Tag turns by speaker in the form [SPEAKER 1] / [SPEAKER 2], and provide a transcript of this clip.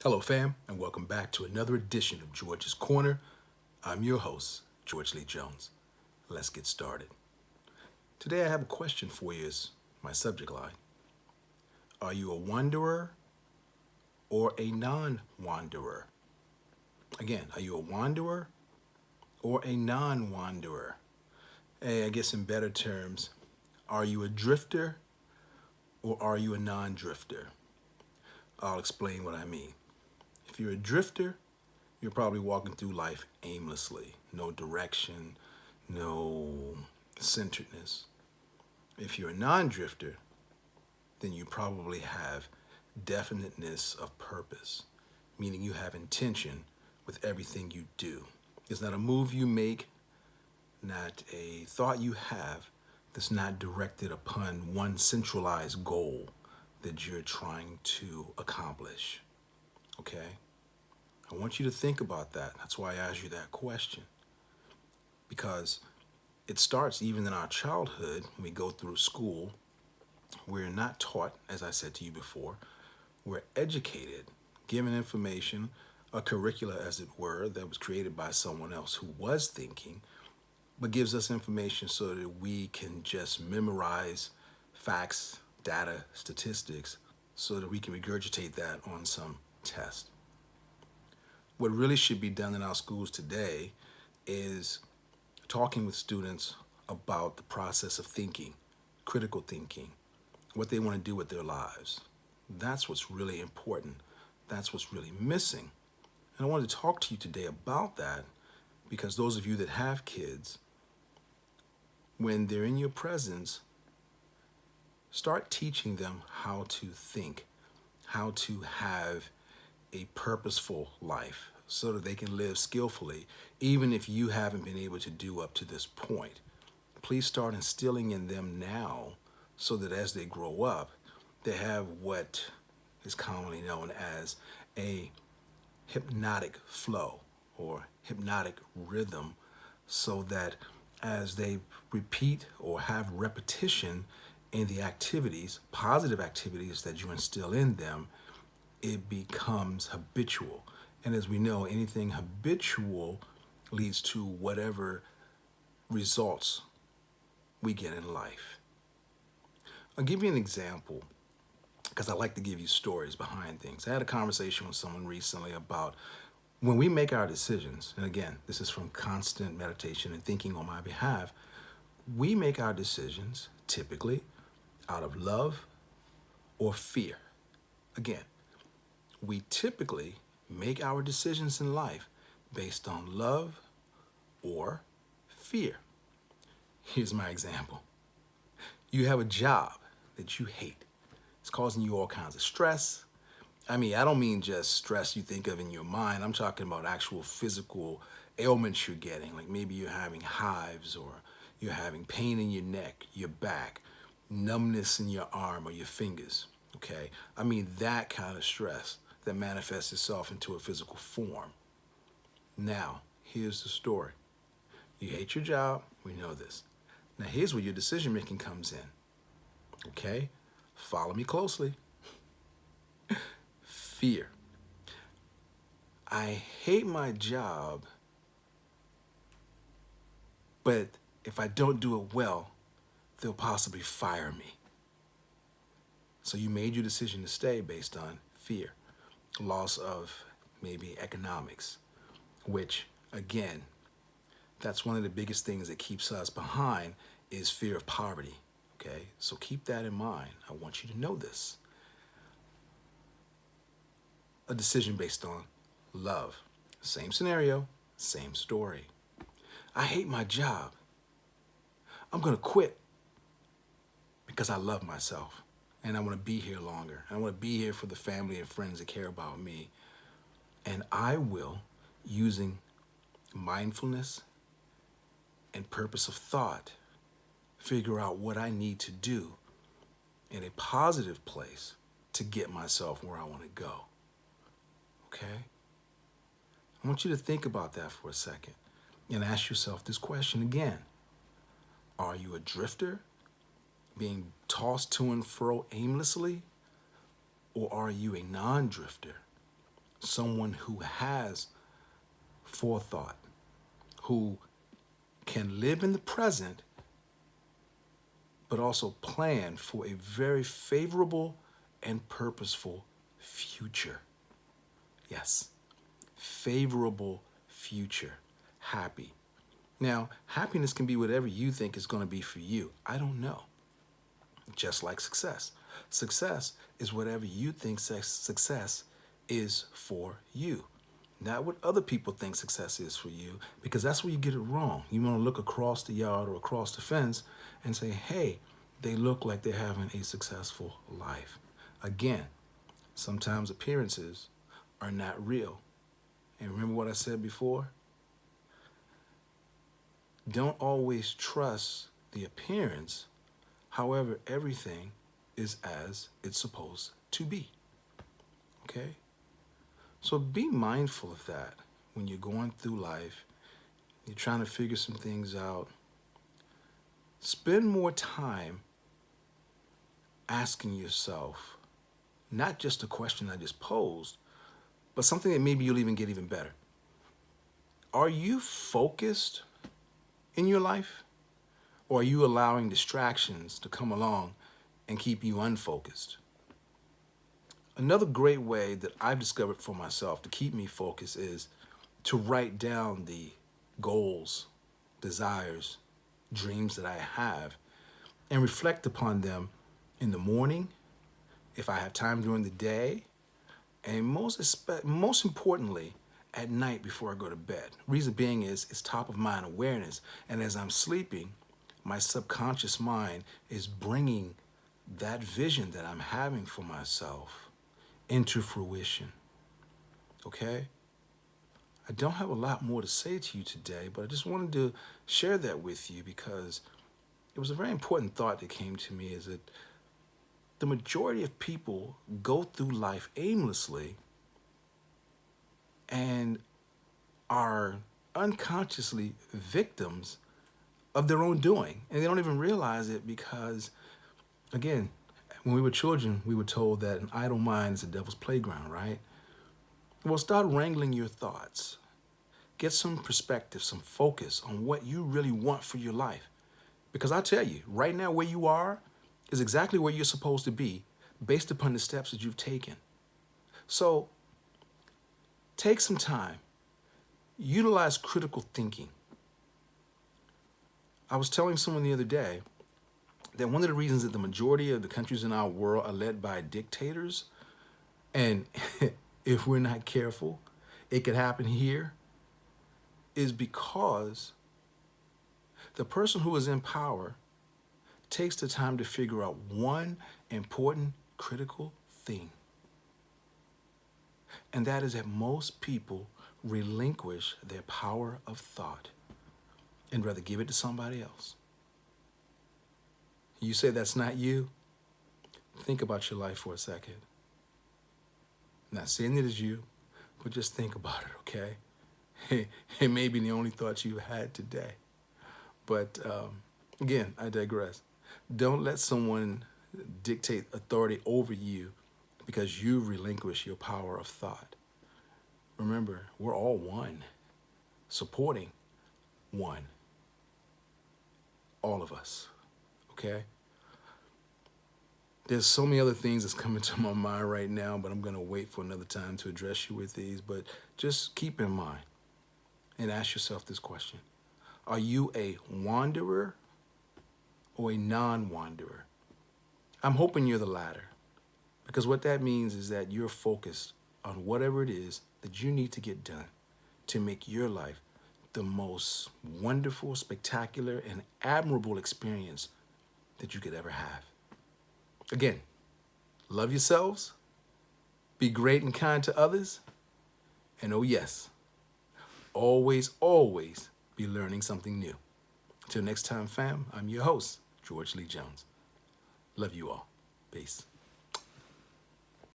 [SPEAKER 1] Hello, fam, and welcome back to another edition of George's Corner. I'm your host, George Lee Jones. Let's get started. Today, I have a question for you as my subject line. Are you a wanderer or a non wanderer? Again, are you a wanderer or a non wanderer? Hey, I guess in better terms, are you a drifter or are you a non drifter? I'll explain what I mean. If you're a drifter, you're probably walking through life aimlessly, no direction, no centeredness. If you're a non drifter, then you probably have definiteness of purpose, meaning you have intention with everything you do. It's not a move you make, not a thought you have that's not directed upon one centralized goal that you're trying to accomplish. Okay? I want you to think about that. That's why I asked you that question. Because it starts even in our childhood when we go through school. We're not taught, as I said to you before, we're educated, given information, a curricula, as it were, that was created by someone else who was thinking, but gives us information so that we can just memorize facts, data, statistics, so that we can regurgitate that on some test. What really should be done in our schools today is talking with students about the process of thinking, critical thinking, what they want to do with their lives. That's what's really important. That's what's really missing. And I wanted to talk to you today about that because those of you that have kids, when they're in your presence, start teaching them how to think, how to have a purposeful life so that they can live skillfully, even if you haven't been able to do up to this point. Please start instilling in them now so that as they grow up, they have what is commonly known as a hypnotic flow or hypnotic rhythm, so that as they repeat or have repetition in the activities, positive activities that you instill in them, it becomes habitual. And as we know, anything habitual leads to whatever results we get in life. I'll give you an example because I like to give you stories behind things. I had a conversation with someone recently about when we make our decisions, and again, this is from constant meditation and thinking on my behalf, we make our decisions typically out of love or fear. Again, we typically make our decisions in life based on love or fear. Here's my example. You have a job that you hate. It's causing you all kinds of stress. I mean, I don't mean just stress you think of in your mind. I'm talking about actual physical ailments you're getting. Like maybe you're having hives or you're having pain in your neck, your back, numbness in your arm or your fingers. Okay? I mean, that kind of stress that manifests itself into a physical form. Now, here's the story. You hate your job. We know this. Now, here's where your decision making comes in. Okay? Follow me closely. Fear. I hate my job, but if I don't do it well, they'll possibly fire me. So you made your decision to stay based on fear, loss of maybe economics, which again, that's one of the biggest things that keeps us behind is fear of poverty. Okay, so keep that in mind. I want you to know this. A decision based on love. Same scenario, same story. I hate my job. I'm going to quit because I love myself and I want to be here longer. I want to be here for the family and friends that care about me. And I will, using mindfulness and purpose of thought, figure out what I need to do in a positive place to get myself where I want to go. Okay? I want you to think about that for a second and ask yourself this question again. Are you a drifter, being tossed to and fro aimlessly? Or are you a non-drifter, someone who has forethought, who can live in the present, but also plan for a very favorable and purposeful future. Yes, favorable future, happy. Now, happiness can be whatever you think is going to be for you. I don't know. Just like success. Success is whatever you think success is for you. Not what other people think success is for you, because that's where you get it wrong. You want to look across the yard or across the fence and say, hey, they look like they're having a successful life. Again, sometimes appearances are not real. And remember what I said before? Don't always trust the appearance. However, everything is as it's supposed to be. Okay? So be mindful of that when you're going through life. You're trying to figure some things out. Spend more time asking yourself, not just the question I just posed, but something that maybe you'll even get even better. Are you focused in your life? Or are you allowing distractions to come along and keep you unfocused? Another great way that I've discovered for myself to keep me focused is to write down the goals, desires, dreams that I have and reflect upon them in the morning, if I have time during the day, and most importantly, at night before I go to bed. Reason being is it's top of mind awareness. And as I'm sleeping, my subconscious mind is bringing that vision that I'm having for myself into fruition. Okay? I don't have a lot more to say to you today, but I just wanted to share that with you because it was a very important thought that came to me, is that the majority of people go through life aimlessly and are unconsciously victims of their own doing. And they don't even realize it because, again, when we were children, we were told that an idle mind is the devil's playground, right? Well, start wrangling your thoughts. Get some perspective, some focus on what you really want for your life. Because I tell you, right now where you are is exactly where you're supposed to be based upon the steps that you've taken. So take some time. Utilize critical thinking. I was telling someone the other day that one of the reasons that the majority of the countries in our world are led by dictators, and if we're not careful, it could happen here, is because the person who is in power takes the time to figure out one important critical thing. And that is that most people relinquish their power of thought and rather give it to somebody else. You say that's not you? Think about your life for a second. Not saying it is you, but just think about it, okay? It may be the only thoughts you had today. But again, I digress. Don't let someone dictate authority over you because you relinquish your power of thought. Remember, we're all one, supporting one. All of us, okay? There's so many other things that's coming to my mind right now, but I'm going to wait for another time to address you with these. But just keep in mind and ask yourself this question. Are you a wanderer or a non-wanderer? I'm hoping you're the latter, because what that means is that you're focused on whatever it is that you need to get done to make your life the most wonderful, spectacular, and admirable experience that you could ever have. Again, love yourselves, be great and kind to others, and oh yes, always, always be learning something new. Until next time, fam, I'm your host, George Lee Jones. Love you all. Peace.